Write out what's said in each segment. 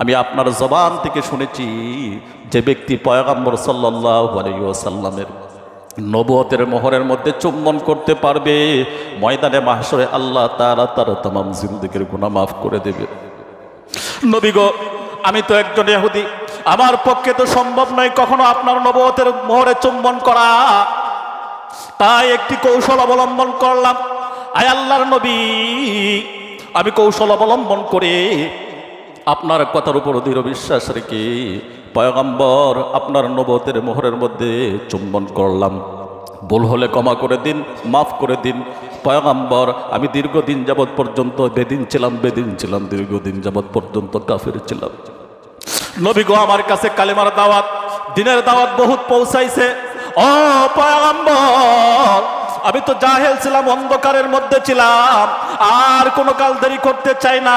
আমি আপনার জবান থেকে শুনেছি যে ব্যক্তি পয়গম্বর সাল্লাল্লাহু আলাইহি ওয়াসাল্লামের নবুয়তের মোহরের মধ্যে চুম্বন করতে পারবে, ময়দানে মাহশরে আল্লাহ তাআলা তার तमाम জিন্দেগীর গুনাহ মাফ করে দেবে। নবী গো, আমি তো একজন ইহুদি, আমার পক্ষে তো সম্ভব নয় কখনো আপনার নবুয়তের মোহরে চুম্বন করা। তাই একটি কৌশল অবলম্বন করলাম। আয় আল্লাহর নবী, আমি কৌশল অবলম্বন করে আপনার কথার উপর দৃঢ় বিশ্বাস রেখে পয়গম্বর আপনার নবুয়তের মোহরের মধ্যে চুম্বন করলাম। ভুল হলে ক্ষমা করে দিন, মাফ করে দিন। পয়গম্বর, আমি দীর্ঘদিন যাবৎ পর্যন্ত বেদিন ছিলাম, দীর্ঘদিন যাবৎ পর্যন্ত কাফির ছিলাম। নবী গো, আমার কাছে কালেমার দাওয়াত, দিনের দাওয়াত বহুত পৌঁছাইছে। ও পয়গম্বর, আমি তো জাহেল ছিলাম, অন্ধকারের মধ্যে ছিলাম, আর কোনো কাল দেরি করতে চাই না।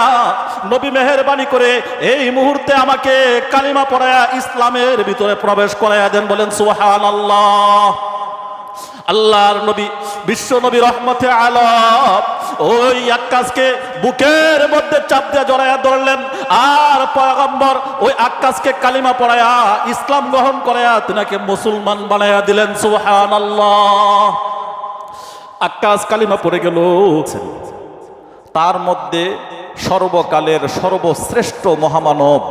নবী মেহেরবানি করে এই মুহূর্তে আমাকে কালিমা পড়ায়া ইসলামের ভিতরে প্রবেশ করাইয়া দেন। বলেন সুবহানাল্লাহ। আল্লাহর নবী, বিশ্ব নবী রহমতে আলম ওই আক্কাসকে বুকের মধ্যে চাপ দিয়ে জড়াইয়া ধরলেন, আর পয়গম্বর ওই আক্কাসকে কালিমা পড়ায়া ইসলাম গ্রহণ করায়া তিনাকে মুসলমান বানাইয়া দিলেন। সুবহানাল্লাহ। আক্কাস কালিমা পড়ে গেল। তার মধ্যে সর্বকালের সর্বশ্রেষ্ঠ মহামানব,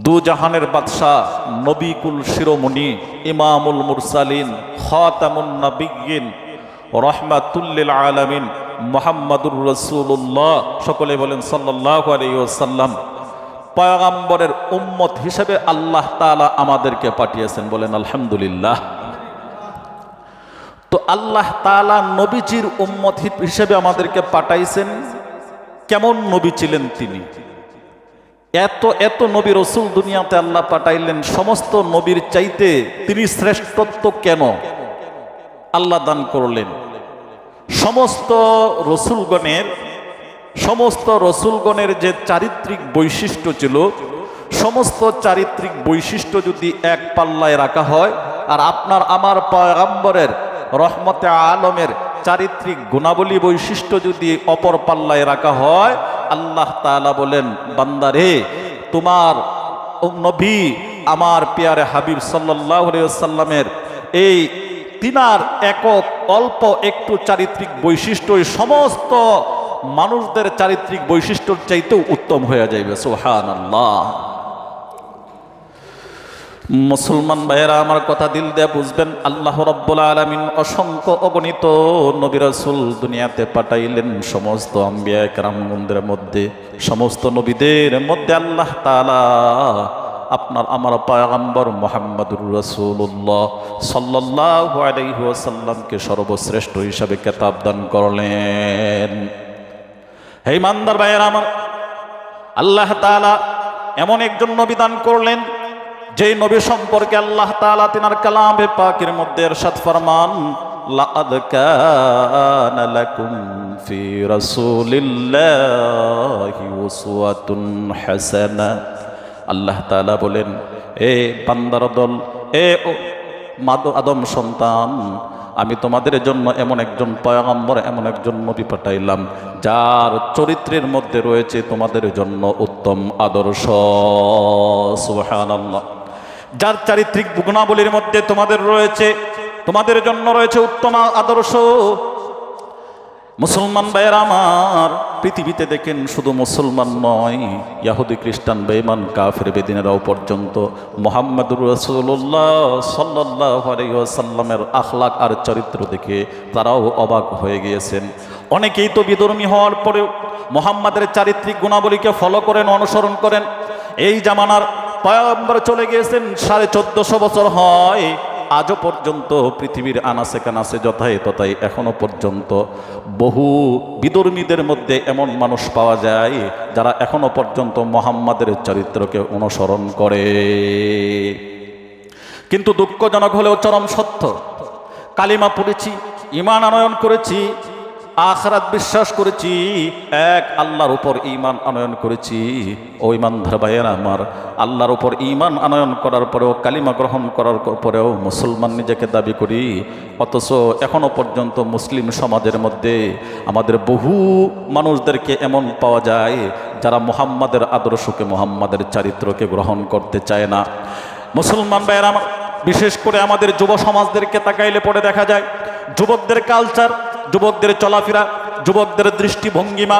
দু জাহানের বাদশাহ, নবীকুল শিরোমণি, ইমামুল মুরসালিন, খাতামুন নবিয়্যিন, রাহমাতুল লিল আলামিন, মুহাম্মাদুর রাসূলুল্লাহ, সকলে বলেন সাল্লাল্লাহু আলাইহি ওয়াসাল্লাম, পয়গম্বরের উম্মত হিসেবে আল্লাহ তাআলা আমাদেরকে পাঠিয়েছেন। বলেন আলহামদুলিল্লাহ। তো আল্লাহ তাআলা নবীজির উম্মত হিসেবে আমাদেরকে পাঠাইছেন। কেমন নবী ছিলেন তিনি? এত এত নবী রসুল দুনিয়াতে আল্লাহ পাঠাইলেন, সমস্ত নবীর চাইতে তিনি শ্রেষ্ঠত্ব কেন আল্লাহ দান করলেন? সমস্ত রসুলগণের যে চারিত্রিক বৈশিষ্ট্য ছিল, সমস্ত চারিত্রিক বৈশিষ্ট্য যদি এক পাল্লায় রাখা হয়, আর আপনার আমার পয়গম্বরের রহমতে আলমের চারিত্রিক গুণাবলী বৈশিষ্ট্য যদি অপর পাল্লায় রাখা হয়, আল্লাহ তাআলা বলেন, বান্দারে, তোমার নবী আমার পেয়ারে হাবিব সাল্লাল্লাহু আলাইহি ওয়াসাল্লামের এই তিনার একক অল্প একটু চারিত্রিক বৈশিষ্ট্য সমস্ত মানুষদের চারিত্রিক বৈশিষ্ট্যর চাইতেও উত্তম হয়ে যাইবে। সুবহানাল্লাহ। মুসলমান ভাইয়েরা, আমার কথা দিল দিয়ে বুঝবেন। আল্লাহ রাব্বুল আলামিন অসংখ্য অগণিত নবী রাসূল দুনিয়াতে পাঠাইলেন। সমস্ত আম্বিয়া কেরামগণদের মধ্যে, সমস্ত নবীদের মধ্যে আল্লাহ তাআলা আপনার আমার পয়গম্বর মুহাম্মাদুর রাসূলুল্লাহ সাল্লাল্লাহু আলাইহি ওয়াসাল্লামকে সর্বশ্রেষ্ঠ হিসাবে খেতাব দান করলেন। হে ইমানদার ভাইয়েরা আমার, আল্লাহ তাআলা এমন একজন নবী দান করলেন যেই নবী সম্পর্কে আল্লাহ তাআলা তিনার কালামে পাকের মধ্যে ইরশাদ ফরমান, লাকাদ কানা লাকুম ফি রাসূলিল্লাহি উসওয়াতুন হাসানা। আল্লাহ তাআলা বলেন, এ বান্দার দল, এ আদম সন্তান, আমি তোমাদের জন্য এমন একজন পয়গম্বর, এমন একজন নবী পাঠাইলাম যার চরিত্রের মধ্যে রয়েছে তোমাদের জন্য উত্তম আদর্শ। সুবহানাল্লাহ। যার চারিত্রিক গুণাবলীর মধ্যে তোমাদের জন্য রয়েছে উত্তম আদর্শ। মুসলমান ভাইয়েরা আমার, পৃথিবীতে দেখেন শুধু মুসলমান নয়, ইহুদি, খ্রিস্টান, বেঈমান, কাফের, বেদিনেরাও পর্যন্ত মুহাম্মাদুর রাসূলুল্লাহ সাল্লাল্লাহু আলাইহি ওয়াসাল্লামের আখলাক আর চরিত্র দেখে তারাও অবাক হয়ে গিয়েছেন। অনেকেই তো বিধর্মী হওয়ার পরেও মুহাম্মাদের চারিত্রিক গুণাবলীকে ফলো করেন, অনুসরণ করেন। এই জামানার পয়গম্বর চলে গিয়েছেন 1450 বছর হয়, আজও পর্যন্ত পৃথিবীর আনাচে কানাচে যথায় তথায় এখনো পর্যন্ত বহু বিধর্মীদের মধ্যে এমন মানুষ পাওয়া যায় যারা এখনো পর্যন্ত মুহাম্মাদের চরিত্রকে অনুসরণ করে। কিন্তু দুঃখজনক হলেও চরম সত্য, কালিমা পড়েছি, ঈমান আনয়ন করেছি, আখিরাত বিশ্বাস করেছি, এক আল্লাহর উপর ঈমান আনয়ন করেছি। ও ঈমানদার ভাইয়েরা আমার, আল্লাহর উপর ঈমান আনয়ন করার পরেও, কালিমা গ্রহণ করার পরেও মুসলমান নিজেকে দাবি করি, অথচ এখনো পর্যন্ত মুসলিম সমাজের মধ্যে আমাদের বহু মানুষদেরকে এমন পাওয়া যায় যারা মুহাম্মাদের আদর্শকে, মুহাম্মাদের চরিত্রকে গ্রহণ করতে চায় না। মুসলমান ভাইয়েরা আমার, বিশেষ করে আমাদের যুব সমাজদেরকে তাকাইলে পরে দেখা যায় যুবকদের কালচার, যুবকদের চলাফেরা, যুবকদের দৃষ্টিভঙ্গিমা,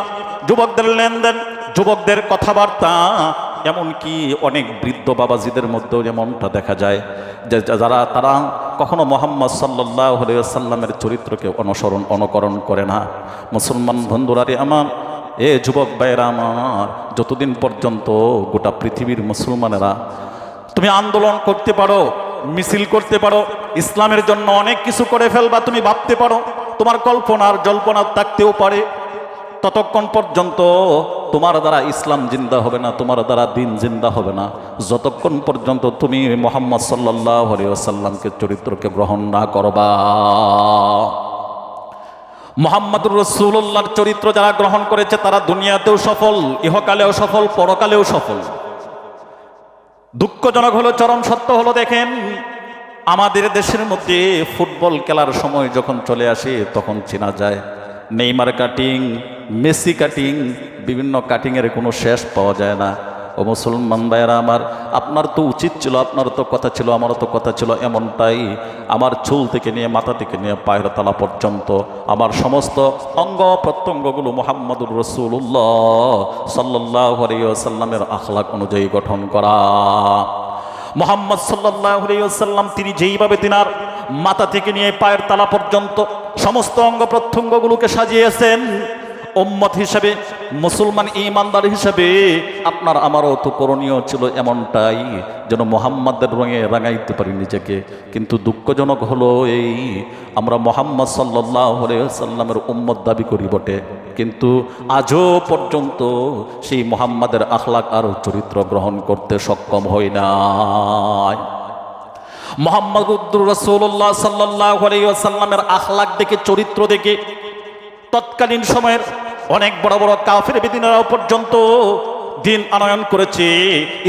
যুবকদের লেনদেন, যুবকদের কথাবার্তা, এমনকি অনেক বৃদ্ধ বাবাজিদের মধ্যেও যেমনটা দেখা যায় যে তারা কখনো মুহাম্মদ সাল্লাল্লাহু আলাইহি ওয়াসাল্লামের চরিত্রকে অনুকরণ করে না। মুসলমান বন্ধুরারে আমার, এ যুবক ভাইয়েরা আমার, যতদিন পর্যন্ত গোটা পৃথিবীর মুসলমানেরা তুমি আন্দোলন করতে পারো, মিছিল করতে পারো, ইসলামের জন্য অনেক কিছু করে ফেলবা, তুমি ভাবতে পারো, তোমার কল্পনার জল্পনা থাকতেও পারে, ততক্ষণ পর্যন্ত তোমার দ্বারা ইসলাম জিন্দা হবে না, তোমার দ্বারা দিন জিন্দা হবে না, যতক্ষণ পর্যন্ত তুমি মুহাম্মদ সাল্লাল্লাহু আলাইহি ওয়াসাল্লামকে চরিত্রকে গ্রহণ না করবা। মুহাম্মদুর রাসূলুল্লাহর চরিত্র যারা গ্রহণ করেছে তারা দুনিয়াতেও সফল, ইহকালেও সফল, পরকালেও সফল। দুঃখজনক হলো, চরম সত্য হলো, দেখেন আমাদের দেশের মধ্যে ফুটবল খেলার সময় যখন চলে আসে তখন চেনা যায় নেইমার কাটিং, মেসি কাটিং, বিভিন্ন কাটিংয়ের কোনো শেষ পাওয়া যায় না। ও মুসলমান ভাইয়েরা আমার, আপনার তো উচিত ছিল, আপনার তো কথা ছিল, আমারও তো কথা ছিল এমনটাই, আমার চুল থেকে নিয়ে মাথা থেকে নিয়ে পায়ের তলা পর্যন্ত আমার সমস্ত অঙ্গ প্রত্যঙ্গগুলো মুহাম্মদুর রাসূলুল্লাহ সাল্লাল্লাহু আলাইহি ওয়াসাল্লামের আখলাক অনুযায়ী গঠন করা। মুহাম্মদ সাল্লাল্লাহু আলাইহি ওয়াসাল্লাম তিনি যেইভাবে তিনার মাথা থেকে নিয়ে পায়ের তলা পর্যন্ত সমস্ত অঙ্গ প্রত্যঙ্গগুলোকে সাজিয়েছেন, উম্মত হিসেবে, মুসলমান ঈমানদার হিসেবে আপনার আমারও তো করণীয় ছিল এমনটাই, যেন মুহাম্মাদের রঙে রাঙাইতে পারি নিজেকে। কিন্তু দুঃখজনক হলো এই, আমরা মুহাম্মদ সাল্লাল্লাহু আলাইহি ওয়াসাল্লামের উম্মত দাবি করি বটে, কিন্তু আজও পর্যন্ত সেই মুহাম্মাদের আখলাক আর চরিত্র গ্রহণ করতে সক্ষম হই নাই। মুহাম্মদুর রাসূলুল্লাহ সাল্লাল্লাহু আলাইহি ওয়াসাল্লামের আখলাক দেখে, চরিত্র দেখে তৎকালীন সময়ের অনেক বড় বড় কাফির বেদিনেরাও পর্যন্ত দিন আনয়ন করেছে,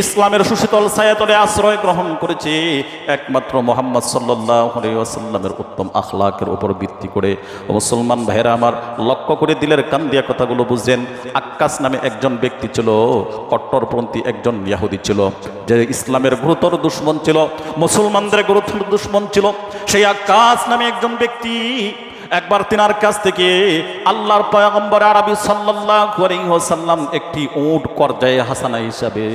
ইসলামের সুশীতল ছায়াতলে আশ্রয় গ্রহণ করেছে একমাত্র মুহাম্মদ সাল্লাল্লাহু আলাইহি ওয়াসাল্লামের উত্তম আখলাকের উপর ভিত্তি করে। মুসলমান ভাইরা আমার, লক্ষ্য করে দিলের কান দিয়া কথাগুলো বুঝেন। আক্কাস নামে একজন ব্যক্তি ছিল, কট্টরপন্থী একজন ইহুদি ছিল, যে ইসলামের গুরুতর দুশমন ছিল, মুসলমানদের গুরুতর দুশমন ছিল। সেই আক্কাস নামে একজন ব্যক্তি একবার তিনার কাছ থেকে আল্লাহর পয়গম্বর আরবি সাল্লাল্লাহু আলাইহি ওয়াসাল্লাম একটি উট করজায়ে হাসানা হিসাবে,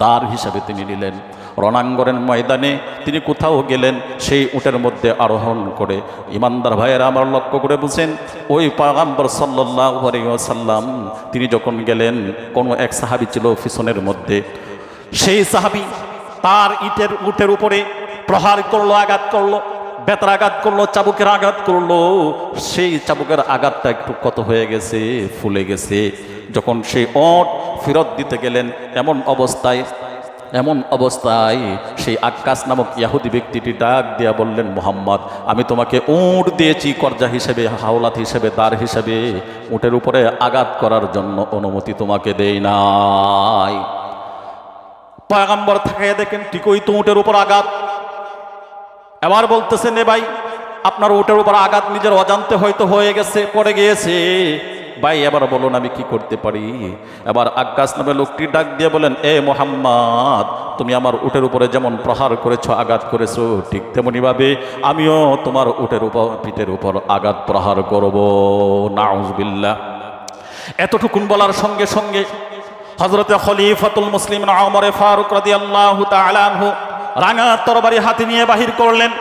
দার হিসাবে তিনি নিলেন। রণাঙ্গনের ময়দানে তিনি কোথাও গেলেন, সেই উটের মধ্যে আরোহণ করে। ইমানদার ভাইয়েরা আমার, লক্ষ্য করে বুঝেন, ওই পয়গম্বর সাল্লাল্লাহু আলাইহি ওয়াসাল্লাম তিনি যখন গেলেন, কোনো এক সাহাবী ছিল পিছনের মধ্যে। সেই সাহাবী তার উটের উপরে প্রহার করলো, আঘাত করলো, বেতার আঘাত করলো, চাবুকের আঘাত করলো। সেই চাবুকের আঘাতটা একটু কত হয়ে গেছে, ফুলে গেছে। যখন সেই ওট ফেরত দিতে গেলেন, এমন অবস্থায় সেই আক্কাস নামক ইহুদি ব্যক্তিটি ডাক দিয়া বললেন, মুহাম্মদ, আমি তোমাকে উট দিয়েছি করজা হিসেবে, হাওলাত হিসেবে, দার হিসেবে, উটের উপরে আঘাত করার জন্য অনুমতি তোমাকে দেই নাই। পয়গম্বর থেকে দেখেন ঠিকই তো উটের উপর আঘাত। এবার বলতেছেন, এ ভাই, আপনার উটের উপর আঘাত নিজের অজান্তে হয়তো হয়ে গেছে, পড়ে গিয়েছে, ভাই এবার বলুন আমি কি করতে পারি। এবার আক্কাস নামে লোকটি ডাক দিয়ে বলেন, এ মুহাম্মদ, তুমি আমার উটের উপরে যেমন প্রহার করেছো, আঘাত করেছো, ঠিক তেমনিভাবে আমিও তোমার উটের উপর, পিঠের উপর আঘাত প্রহার করব। নাউজুবিল্লাহ। এতটুকুন বলার সঙ্গে সঙ্গে হযরতে খলিফাতুল মুসলিমিন ওমর ফারুক রাদিয়াল্লাহু তাআলা আনহু রাঙা তরবারি হাতে নিয়ে বাহির করলেন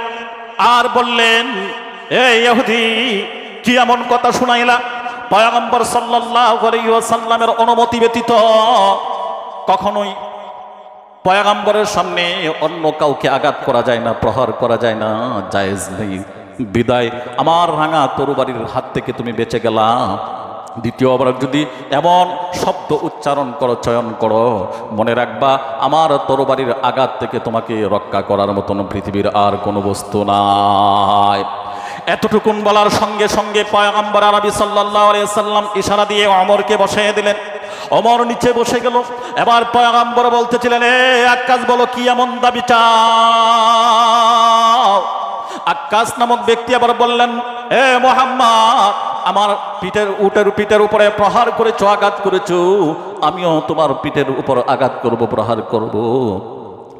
আর বললেন, এ ইহুদি, কি এমন কথা শুনাইলা? পয়গম্বর সাল্লাল্লাহু আলাইহি ওয়াসাল্লামের অনুমতি ব্যতীত কখনোই পয়গম্বরের সামনে অন্য কাউকে আঘাত করা যায় না, প্রহার করা যায় না, জায়েজ নেই। বিদায় আমার রাঙা তরবারির হাত থেকে তুমি বেঁচে গেলা। দ্বিতীয়বার যদি এমন শব্দ উচ্চারণ করো, চয়ন করো, মনে রাখবা আমার তরবারির আঘাত থেকে তোমাকে রক্ষা করার মতন পৃথিবীর আর কোনো বস্তু নাই। এতটুকুন বলার সঙ্গে সঙ্গে পয়গম্বর আরবি সাল্লাল্লাহু আলাইহি ওয়াসাল্লাম ইশারা দিয়ে ওমরকে বসিয়ে দিলেন। ওমর নিচে বসে গেল। এবার পয়গম্বর বলতেছিলেন, এ আক্কাস, বলো কি এমন দাবি চাও? আক্কাস নামক ব্যক্তি আবার বললেন, এ মুহাম্মদ, আমার উটের পিঠের উপরে প্রহার করেছো, আঘাত করেছো, আমিও তোমার পিঠের উপর আঘাত করব, প্রহার করব,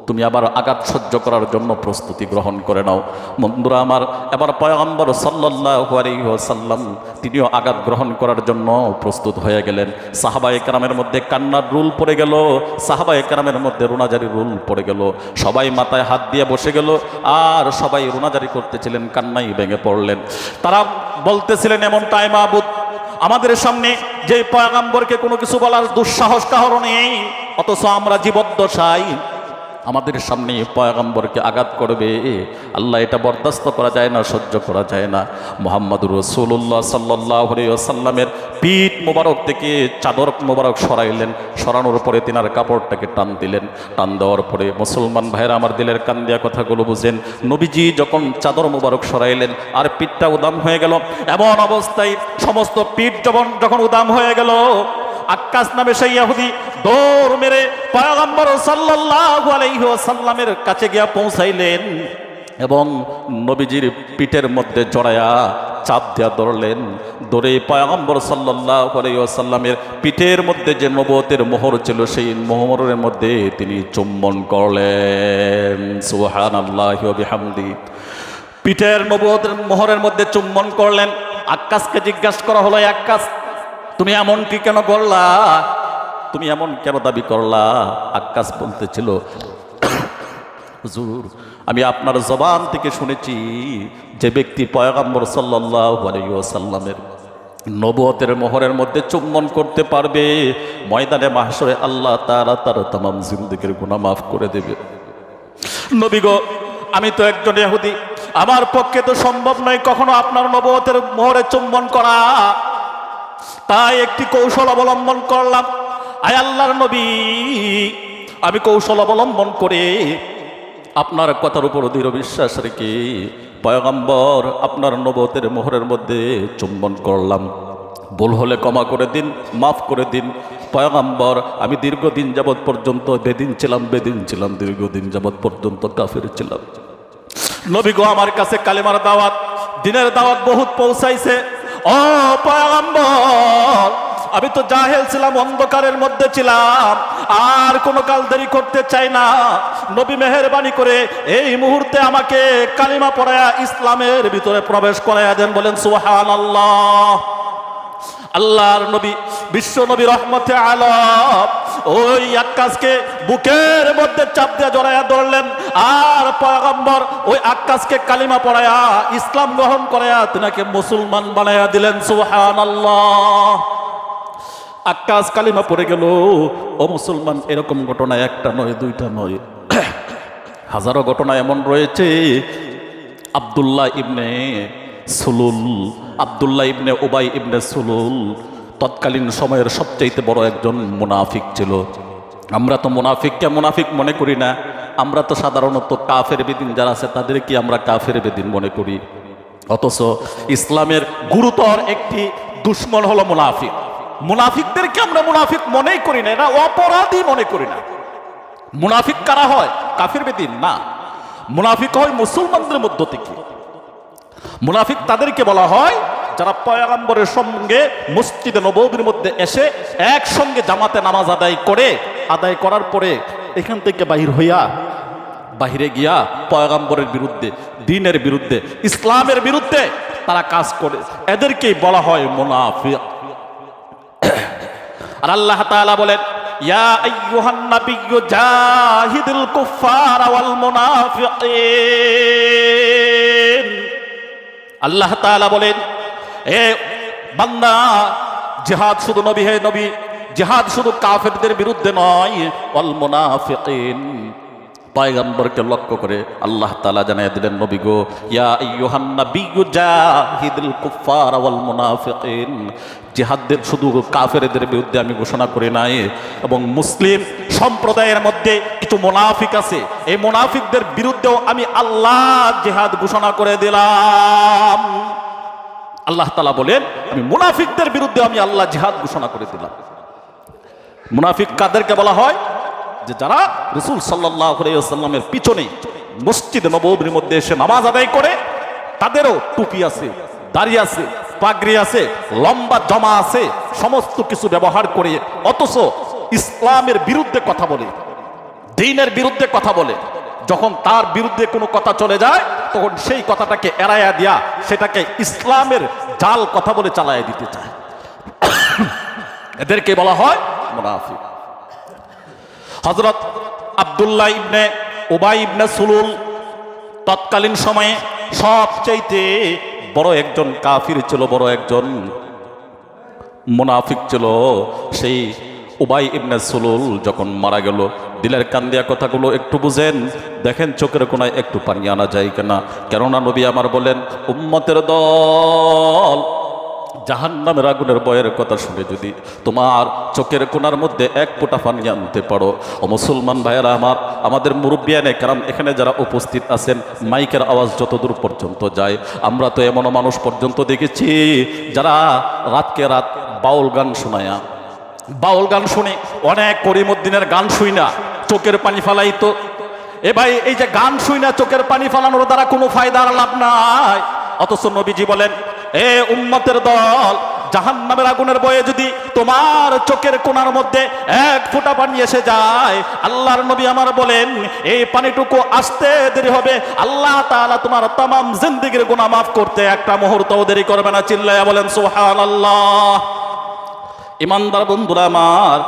তুমি আবার আঘাত সহ্য করার জন্য প্রস্তুতি গ্রহণ করে নাও। বন্ধুরা আমার, এবার পয়গম্বর সাল্লাল্লাহু আলাইহি ওয়াসাল্লাম তিনিও আঘাত গ্রহণ করার জন্য প্রস্তুত হয়ে গেলেন। সাহাবায়ে কেরামের মধ্যে কান্নার রুল পড়ে গেল, সাহাবায়ে কেরামের মধ্যে রুনাজারি রুল পড়ে গেল। সবাই মাথায় হাত দিয়ে বসে গেল আর সবাই রুনাজারি করতেছিলেন, কান্নাই ভেঙে পড়লেন। তারা বলতেছিলেন, এমন টাইম আবুদ, আমাদের সামনে যে পয়গম্বরকে কোনো কিছু বলার দুঃসাহস কারো নেই, অথচ আমরা জীবদ্দশায় আমাদের সামনে পয়গম্বরকে আঘাত করবে। আল্লাহ, এটা বরদাস্ত করা যায় না, সহ্য করা যায় না। মুহাম্মদুর রাসূলুল্লাহ সাল্লাল্লাহু আলাইহি ওয়াসাল্লামের পিঠ মোবারক থেকে চাদর মোবারক সরাইলেন। সরানোর পরে তিনার কাপড়টাকে টান দিলেন। টান দেওয়ার পরে, মুসলমান ভাইরা আমার দিলের কান দিয়া কথাগুলো বুঝেন, নবীজি যখন চাদর মোবারক সরাইলেন আর পিঠটা উদাম হয়ে গেল, এমন অবস্থায় সমস্ত পিঠ যখন উদাম হয়ে গেল, আক্কাস নামে সেই ইহুদি দৌড় মেরে পয়গম্বর সাল্লাল্লাহু আলাইহি ওয়াসাল্লামের কাছে গিয়া পৌঁছাইলেন এবং নবীজির পিঠের মধ্যে জড়ায়া চাপ দিয়া ধরলেন। ধরে পয়গম্বর সাল্লাল্লাহু আলাইহি ওয়াসাল্লামের পিঠের মধ্যে যে নবুয়তের মোহর ছিল, সেই মোহরের মধ্যে তিনি চুম্বন করলেন। সুবহানাল্লাহি ওয়া বিহামদি। পিঠের নবুয়তের মোহরের মধ্যে চুম্বন করলেন। আক্কাসকে জিজ্ঞাসা করা হলো, আক্কাস, তুমি এমন কি কেন করলা? তুমি এমন কেন দাবি করলা? আক্কাস বলতেছিল, হুজুর, আমি আপনার জবান থেকে শুনেছি যে ব্যক্তি পয়গম্বর সাল্লাল্লাহু আলাইহি ওয়াসাল্লামের নবুয়তের মোহরের মধ্যে চুম্বন করতে পারবে, ময়দানে মাহশরে আল্লাহ তাআলা তার तमाम জিন্দেগীর গুনাহ মাফ করে দেবে। নবী গো, আমি তো একজন ইহুদি, আমার পক্ষে তো সম্ভব নয় কখনো আপনার নবুয়তের মোহরে চুম্বন করা। তাই একটি কৌশল অবলম্বন করলাম। আয় আল্লাহর নবী, আমি কৌশল অবলম্বন করে আপনার কথার উপর দৃঢ় বিশ্বাস রেখে পয়গম্বর আপনার নবুয়তের মোহরের মধ্যে চুম্বন করলাম। ভুল হলে ক্ষমা করে দিন, মাফ করে দিন। পয়গম্বর, আমি দীর্ঘদিন যাবৎ পর্যন্ত বেদিন ছিলাম, দীর্ঘদিন যাবৎ পর্যন্ত কাফির ছিলাম। নবী গো, আমার কাছে কালেমার দাওয়াত, দিনের দাওয়াত বহুত পৌঁছাইছে। ও পয়গম্বর, আমি তো জাহেল ছিলাম, অন্ধকারের মধ্যে ছিলাম, আর কোনো কাল দেরি করতে চাই না। নবী মেহেরবানি করে এই মুহূর্তে আমাকে কালিমা পড়ায়া ইসলামের ভিতরে প্রবেশ করাইয়া দেন। বলেন সুবহানাল্লাহ। আল্লাহর নবী, বিশ্ব নবী রহমতে আলম, ওই আক্কাসকে বুকের মধ্যে চাপ দিয়ে জড়াইয়া ধরলেন আর পয়গম্বর ওই আক্কাসকে কালিমা পড়ায়া ইসলাম গ্রহণ করায়া তিনাকে মুসলমান বানাইয়া দিলেন। সুবহানাল্লাহ। আক্কাস কালিমা পড়ে গেল। ও মুসলমান, এরকম ঘটনা একটা নয়, দুইটা নয়, হাজারো ঘটনা এমন রয়েছে। আব্দুল্লাহ ইবনে সুলুল, আব্দুল্লাহ ইবনে উবাই ইবনে সুলুল তৎকালীন সময়ের সবচাইতে বড় একজন মুনাফিক ছিল। আমরা তো মুনাফিককে মুনাফিক মনে করি না, আমরা তো সাধারণত কাফের বেদিন যারা আছে তাদেরকে আমরা কাফের বেদিন মনে করি। অথচ ইসলামের গুরুতর একটি দুশ্মন হলো মুনাফিক। মুনাফিকদেরকে আমরা মুনাফিক মনেই করি না, এরা অপরাধী মনে করি না। মুনাফিক কারা হয়? কাফের বেদিন না, মুনাফিক হয় মুসলমানদের মধ্য থেকে। মুনাফিক তাদেরকে বলা হয় যারা পয়গম্বরের সঙ্গে মসজিদে নববীর মধ্যে এসে একসঙ্গে জামাতে নামাজ আদায় করার পরে এখান থেকে বাহিরে গিয়া পয়গম্বরের বিরুদ্ধে, দ্বীনের বিরুদ্ধে, ইসলামের বিরুদ্ধে তারা কাজ করে, এদেরকেই বলা হয় মুনাফিক। আর আল্লাহ তাআলা বলেন, ইয়া আইয়ুহান নাবিয়্যু জাহিদুল কুফফারা ওয়াল মুনাফিকিন। আল্লাহ তাআলা বলেন, এ বান্দা, জিহাদ শুধু নবী জিহাদ শুধু কাফেরদের বিরুদ্ধে নয়, ওয়াল মুনাফিকিন, পয়গম্বরকে লক্ষ্য করে আল্লাহ তাআলা জানিয়ে দিলেন, নবী গো, ইয়া আইয়ুহান নাবিয়্যু জাহিদুল কুফফারা ওয়াল মুনাফিকিন। জিহাদের শুধু কাফেরদের বিরুদ্ধে আমি ঘোষণা করি নাই, এবং মুসলিম সম্প্রদায়ের মধ্যে কিছু মুনাফিক আছে, এই মুনাফিকদের বিরুদ্ধেও আমি আল্লাহ জিহাদ ঘোষণা করে দিলাম। আল্লাহ তাআলা বলেন, আমি মুনাফিকদের বিরুদ্ধে আমি আল্লাহ জিহাদ ঘোষণা করে দিলাম। মুনাফিক কাদেরকে বলা হয়? যে যারা রাসূল সাল্লাল্লাহু আলাইহি ওয়াসাল্লামের পিছনে মসজিদে নববীর মধ্যে এসে নামাজ আদায় করে, তাদেরও টুপি আছে, দাড়ি আছে, পাগড়ি আছে, লম্বা জামা আছে, সমস্ত কিছু ব্যবহার করে, অথচ ইসলামের বিরুদ্ধে কথা বলে, দ্বীনের বিরুদ্ধে কথা বলে, যখন তার বিরুদ্ধে কোনো কথা চলে যায় তখন সেই কথাটাকে এড়াইয়া দিয়া সেটাকে ইসলামের জাল কথা বলে চালাইয়া দিতে চায়, এদেরকে বলা হয় মুনাফিক। হযরত আব্দুল্লাহ ইবনে উবাই ইবনে সুলুল তৎকালীন সময়ে সবচাইতে বড় একজন কাফির ছিল, বড় একজন মুনাফিক ছিল। সেই উবাই ইবনে সুলুল যখন মারা গেল, দিলের কান দিয়া কথাগুলো একটু বুঝেন, দেখেন চোখের কোনায় একটু পানি আনা যায় কিনা। কেননা নবী আমার বলেন, উম্মতের দল জাহান্নামের আগুনের ভয়ের কথা শুনে যদি তোমার চোখের কোণার মধ্যে এক ফোঁটা পানি আনতে পারো, ও মুসলমান ভাইয়েরা আমার, আমাদের মুরব্বিয়ানে কারণ এখানে যারা উপস্থিত আছেন, মাইকের আওয়াজ যতদূর পর্যন্ত যায়, আমরা তো এমনও মানুষ পর্যন্ত দেখেছি যারা রাতকে রাত বাউল গান শোনায়া, বাউল গান শুনে অনেক করিমউদ্দিনের গান শুই না চোখের পানি ফালাইতো। এ ভাই, এই যে গান শুই না চোখের পানি ফালানোর দ্বারা কোনো ফায়দার লাভ নাই। অথচ নবীজি বলেন, এ উম্মতের দল, জাহান্নামের আগুনের ভয়ে যদি তোমার চোখের কোণার মধ্যে এক ফোঁটা পানি এসে যায়, আল্লাহর নবী আমার বলেন এই পানিটুকু আসতে দেরি হবে, আল্লাহ তাআলা তোমার তামাম জিন্দেগির গুনাহ মাফ করতে একটা মুহূর্তও দেরি করবে না। চিল্লায়া বলেন সুবহানাল্লাহ। ইমানদার বন্ধুরা আমার,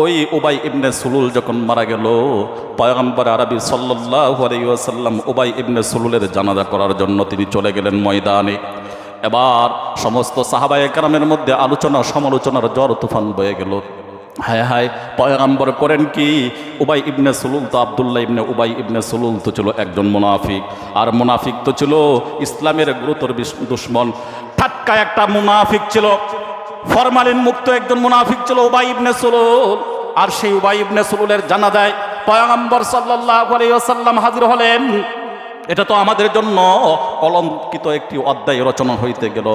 ওই উবাই ইবনে সুলুল যখন মারা গেল, পয়গম্বর আরবি সাল্লাল্লাহু আলাইহি ওয়াসাল্লাম উবাই ইবনে সুলুলের জানাজা করার জন্য তিনি চলে গেলেন ময়দানে। এবার সমস্ত সাহাবায়ে কেরামের মধ্যে আলোচনা সমালোচনার ঝড় তুফান বয়ে গেল। হায় হায়, পয়গম্বর করেন কি? উবাই ইবনে সুলুল তো, আব্দুল্লাহ ইবনে উবাই ইবনে সুলুল তো ছিল একজন মুনাফিক, আর মুনাফিক তো ছিল ইসলামের গুরুতর দুশমন। ঠাট্টা একটা মুনাফিক ছিল, ফরমালিন মুক্ত একজন মুনাফিক ছিল উবাই ইবনে সুলুল। আর সেই উবাই ইবনে সুলুলের জানাজায় পয়গম্বর সাল্লাল্লাহু আলাইহি ওয়াসাল্লাম হাজির হলেন। এটা তো আমাদের জন্য কলঙ্কিত একটি অধ্যায় রচনা হইতে গেল।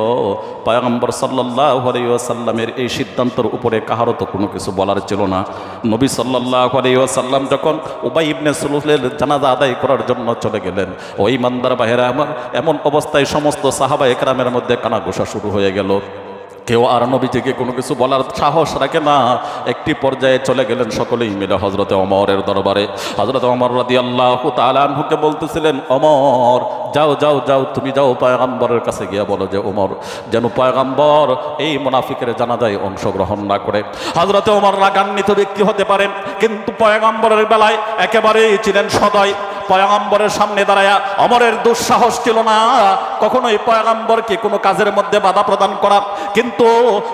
পয়গম্বর সাল্লাল্লাহু আলাইহি ওয়াসাল্লামের এই সিদ্ধান্তের উপরে কাহারও তো কোনো কিছু বলার ছিল না। নবী সাল্লাল্লাহু আলাইহি ওয়াসাল্লাম যখন উবাই ইবনে সুলুলের জানাজা আদায় করার জন্য চলে গেলেন, ওই ইমানদার ভাইয়েরা আমার, এমন অবস্থায় সমস্ত সাহাবায়ে কেরামের মধ্যে কানাঘোষা শুরু হয়ে গেল। কেউ আর নবীজিকে কোনো কিছু বলার সাহস রাখে না। একটি পর্যায়ে চলে গেলেন সকলেই মিলে হযরতে ওমরের দরবারে। হযরতে ওমর রাদিয়াল্লাহু তাআলা আনহুকে বলতেছিলেন, ওমর যাও যাও যাও, তুমি যাও পয়গম্বরের কাছে গিয়ে বলো যে ওমর যেন পয়গম্বর এই মুনাফিকের জানাজায় অংশগ্রহণ না করে। হযরতে ওমর রাগান্বিত ব্যক্তি হতে পারেন, কিন্তু পয়গম্বরের বেলায় একেবারেই ছিলেন সদয়। পয়গম্বরের সামনে দাঁড়ায়া ওমরের দুঃসাহস ছিল না কখনোই পয়গম্বরকে কোনো কাজের মধ্যে বাধা প্রদান করা। কিন্তু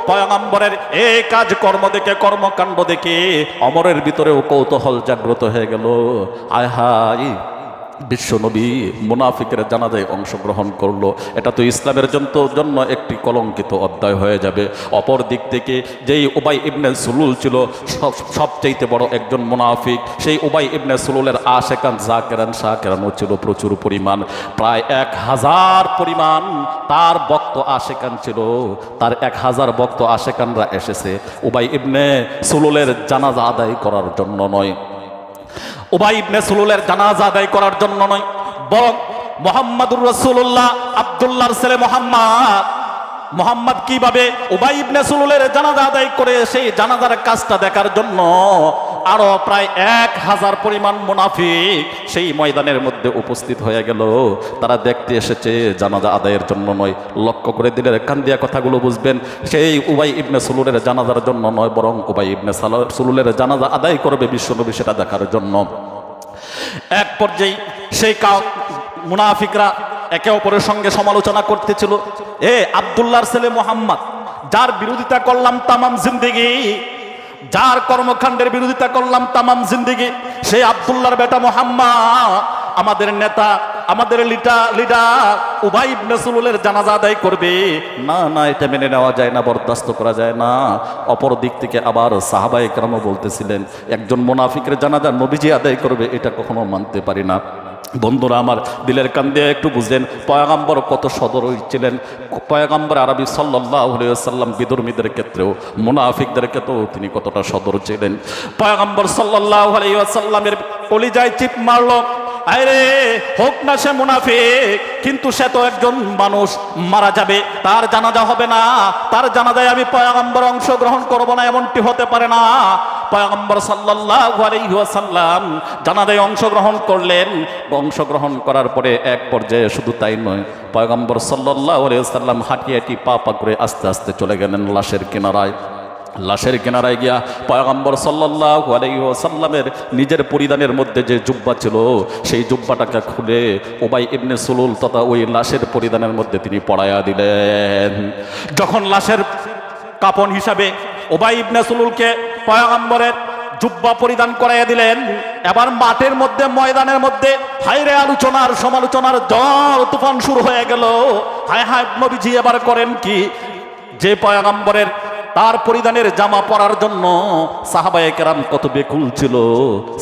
পয়গম্বরের এই কাজ কর্ম দেখে, কর্মকাণ্ড দেখে ওমরের ভিতরেও কৌতূহল জাগ্রত হয়ে গেল। আয় হায়, বিশ্বনবী মুনাফিকের জানাজায় অংশগ্রহণ করলো, এটা তো ইসলামের জন্য একটি কলঙ্কিত অধ্যায় হয়ে যাবে। অপর দিক থেকে যেই উবাই ইবনে সুলুল ছিল সবচাইতে বড় একজন মুনাফিক, সেই উবাই ইবনে সুলুলের আশেকান জাকেরান শাকেরানও ছিল প্রচুর পরিমাণ, প্রায় 1000 পরিমাণ তার ভক্ত আশেকান ছিল। তার 1000 ভক্ত আশেকানরা এসেছে উবাই ইবনে সুলুলের জানাজা আদায় করার জন্য নয়, উবাই ইবনে সুলুলের জানাজা আদায় করার জন্য নয়, বরং মুহাম্মাদুর রাসূলুল্লাহ আব্দুল্লাহর ছেলে মুহাম্মদ কিভাবে উবাই ইবনে সুলুলের জানাজা আদায় করে সেই জানাজার কাজটা দেখার জন্য আরো প্রায় 1000 পরিমাণ মুনাফিক সেই ময়দানের মধ্যে উপস্থিত হয়ে গেল। তারা দেখতে এসেছে, জানাজা আদায়ের জন্য নয়। লক্ষ্য করে দিলের কান দিয়া কথাগুলো বুঝবেন, সেই উবাই ইবনে সুলুলের জানাজার জন্য নয়, বরং উবাই ইবনে সুলুলের জানাজা আদায় করবে বিশ্বনবী সেটা দেখার জন্য। এক পর্যায়ে সেই মুনাফিকরা একে অপরের সঙ্গে সমালোচনা করতেছিল, এ আব্দুল্লাহর ছেলে মুহাম্মদ, যার বিরোধিতা করলাম তামাম জিন্দেগি, যার কর্মকাণ্ডের বিরোধিতা করলাম তামাম জিন্দেগি, সেই আব্দুল্লাহর বেটা মুহাম্মদ আমাদের নেতা, আমাদের লিডার উবাই ইবনে সুলুলের জানাজা আদায় করবে। না না, এটা মেনে নেওয়া যায় না, বরদাস্ত করা যায় না। অপর দিক থেকে আবার সাহাবায়ে কেরামও বলতেছিলেন, একজন মুনাফিকের জানাজা নবীজি আদায় করবে, এটা কখনো মানতে পারি না। বন্ধুরা আমার, দিলের কান দিয়ে একটু বুঝলেন পয়গম্বর কত সদয় ছিলেন। পয়গম্বর আরবি সাল্লাল্লাহু আলাইহি ওয়াসাল্লাম বিধর্মীদের ক্ষেত্রেও, মুনাফিকদের ক্ষেত্রেও তিনি কতটা সদয় ছিলেন। পয়গম্বর সাল্লাল্লাহু আলাইহি ওয়াসাল্লামের কলিজায় চিপ মারল আরে হোক না সে মুনাফিক, কিন্তু সে তো একজন মানুষ, মারা যাবে, তার জানাজা হবে না, তার জানাজায় আমি পয়গম্বর অংশগ্রহণ করব না, এমনটি হতে পারে না। পয়গম্বর সাল্লাল্লাহু আলাইহি ওয়াসাল্লাম জানাজায় অংশগ্রহণ করলেন। অংশগ্রহণ করার পরে এক পর্যায়ে শুধু তাই নয়, পয়গম্বর সাল্লাল্লাহু আলাইহি ওয়াসাল্লাম হাঁটি হাঁটি পা পা করে আস্তে আস্তে চলে গেলেন লাশের কিনারায়। লাশের কিনারায় গিয়া পয়গম্বর সাল্লাল্লাহু আলাইহি ওয়াসাল্লামের নিজের পরিধানের মধ্যে যে জুব্বা ছিল, সেই জুব্বাটাকে খুলে উবাই ইবনে সুলুল তথা ওই লাশের পরিধানের মধ্যে তিনি পরাইয়া দিলেন। যখন লাশের কাপন হিসাবে উবাই ইবনে সুলুলকে পয়গম্বরের জুব্বা পরিধান করাইয়া দিলেন, এবার মাঠের মধ্যে, ময়দানের মধ্যে হায়রে আলোচনার সমালোচনার ঝড় তুফান শুরু হয়ে গেল। হায় হায়, নবীজি এবার করেন কি? যে পয়গম্বরের তার পরিধানের জামা পরার জন্য সাহাবায়ে কেরাম কত বেকুল ছিল,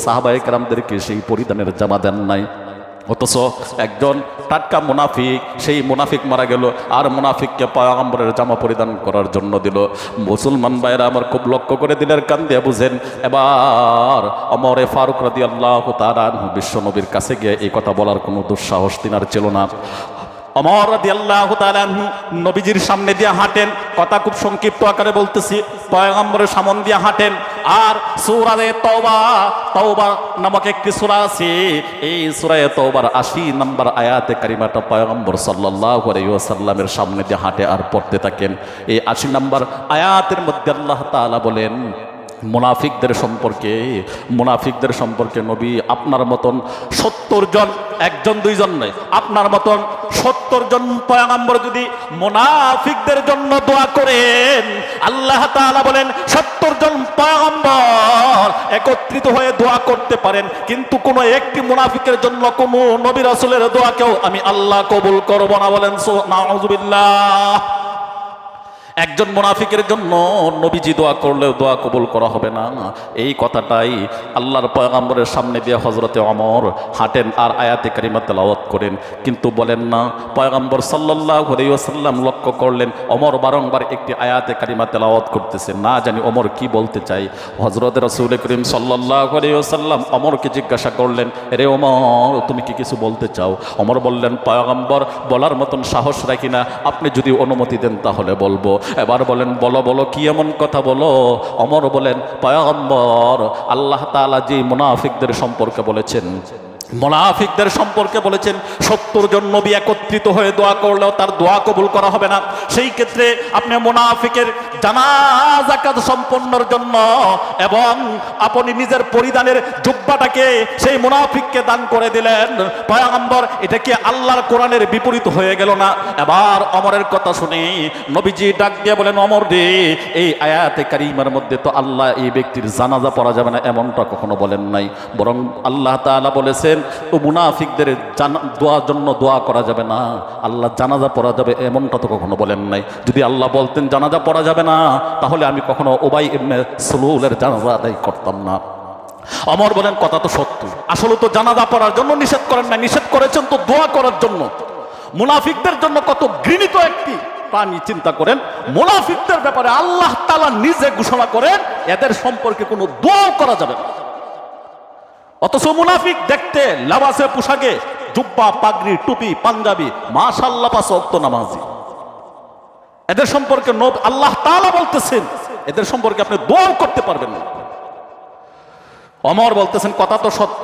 সাহাবায়ে কেরামদেরকে সেই পরিধানের জামা দেন নাই। অথচ একজন টাটকা মুনাফিক, সেই মুনাফিক মারা গেল, আর মুনাফিককে পয়গম্বরের জামা পরিধান করার জন্য দিল। মুসলমান ভাইরা আমার খুব লক্ষ্য করে দিলের কান দিয়ে বুঝেন। এবার ওমরে ফারুক রাদিয়াল্লাহু তাআলা আনহু বিশ্ব নবীর কাছে গিয়ে এই কথা বলার কোনো দুঃসাহস তিনার ছিল না। ওমর রাদিয়াল্লাহু তাআলা আনহু নবীজির সামনে দিয়ে হাঁটেন, কথা খুব সংক্ষিপ্ত আকারে বলতেছি, পয়গম্বরের সামনে দিয়ে হাঁটেন। আর সূরা তাওবা, তাওবা নামক একটি সূরা আছে, এই সূরা তাওবার 80 নম্বর আয়াতে কারিমাটা পয়গম্বর সাল্লাল্লাহু আলাইহি ওয়াসাল্লামের সামনে দিয়ে হাঁটে আর পড়তে থাকেন। এই 80 নম্বর আয়াতের মধ্যে আল্লাহ তাআলা বলেন মুনাফিকদের সম্পর্কে নবী আপনার মতন 70 জন, একজন দুইজন নয়, আপনার মতন 70 জন পয়গম্বর যদি মুনাফিকদের জন্য দোয়া করেন, আল্লাহ তাআলা বলেন 70 জন পয়গম্বর একত্রিত হয়ে দোয়া করতে পারেন, কিন্তু কোন একটি মুনাফিকের জন্য কোন নবী রাসূলের দোয়াকেও আমি আল্লাহ কবুল করব না। বলেন নাউযুবিল্লাহ। একজন মুনাফিকের জন্য নবীজি দোয়া করলেও দোয়া কবুল করা হবে না। এই কথাটাই আল্লাহর পয়গম্বরের সামনে দিয়ে হযরতে ওমর হাঁটেন আর আয়াতে কারিমা তেলাওয়াত করেন, কিন্তু বলেন না। পয়গম্বর সাল্লাল্লাহু আলাইহি ওয়াসাল্লাম লক্ষ্য করলেন ওমর বারংবার একটি আয়াতে কারিমা তেলাওয়াত করতেছে, না জানি ওমর কি বলতে চাই। হযরত রাসূল করিম সাল্লাল্লাহু আলাইহি ওয়াসাল্লাম ওমরকে জিজ্ঞাসা করলেন, রে ওমর, তুমি কি কিছু বলতে চাও? ওমর বললেন, পয়গম্বর, বলার মতন সাহস রাখি না, আপনি যদি অনুমতি দেন তাহলে বলবো। এবার বলেন, বলো বলো, কি এমন কথা বলো? ওমর বলেন, পয়গম্বর, আল্লাহ তাআলা যে মুনাফিকদের সম্পর্কে বলেছেন, 70 জন নবী একত্রিত হয়ে দোয়া করলেও তার দোয়া কবুল করা হবে না। সেই ক্ষেত্রে আপনি মুনাফিকের জানাজা কাজ সম্পন্নের জন্য এবং আপনি নিজের পরিধানের জুব্বাটাকে সেই মুনাফিককে দান করে দিলেন। পয়গম্বর, এটা কি আল্লাহর কোরআনের বিপরীত হয়ে গেল না? এবার ওমরের কথা শুনে নবীজি ডাক দিয়ে বলেন, ওমর রে, এই আয়াতে কারিমার মধ্যে তো আল্লাহ এই ব্যক্তির জানাজা পড়া যাবে না এমনটা কখনো বলেন নাই, বরং আল্লাহ তাআলা বলেছেন ও মুনাফিকদের দোয়ার জন্য দোয়া করা যাবে না, আল্লাহ জানাজা পড়া যাবে এমনটা তো কখনো বলেন নাই। যদি আল্লাহ বলতেন জানাজা পড়া যাবে না, তাহলে আমি কখনো উবাই ইবনে সুলুলের জানাজা আদায় করতাম না। ওমর বলেন, কথা তো সত্য, আসলে তো জানাজা পড়ার জন্য নিষেধ করেন না, নিষেধ করেছেন তো দোয়া করার জন্য। মুনাফিকদের জন্য কত ঘৃণিত একটি প্রাণী, চিন্তা করেন। মুনাফিকদের ব্যাপারে আল্লাহ তাআলা নিজে ঘোষণা করেন এদের সম্পর্কে কোনো দোয়া করা যাবে না। অথচ মুনাফিক দেখতে, লাবাসে, পোশাকে, জুব্বা, পাগড়ি, টুপি, পাঞ্জাবি, মাশাআল্লাহ 5 ওয়াক্ত নামাজি, এদের সম্পর্কে আল্লাহ তাআলা বলতেছেন এদের সম্পর্কে আপনি দোয়া করতে পারবেন না। ওমর বলতেছেন, কথা তো সত্য,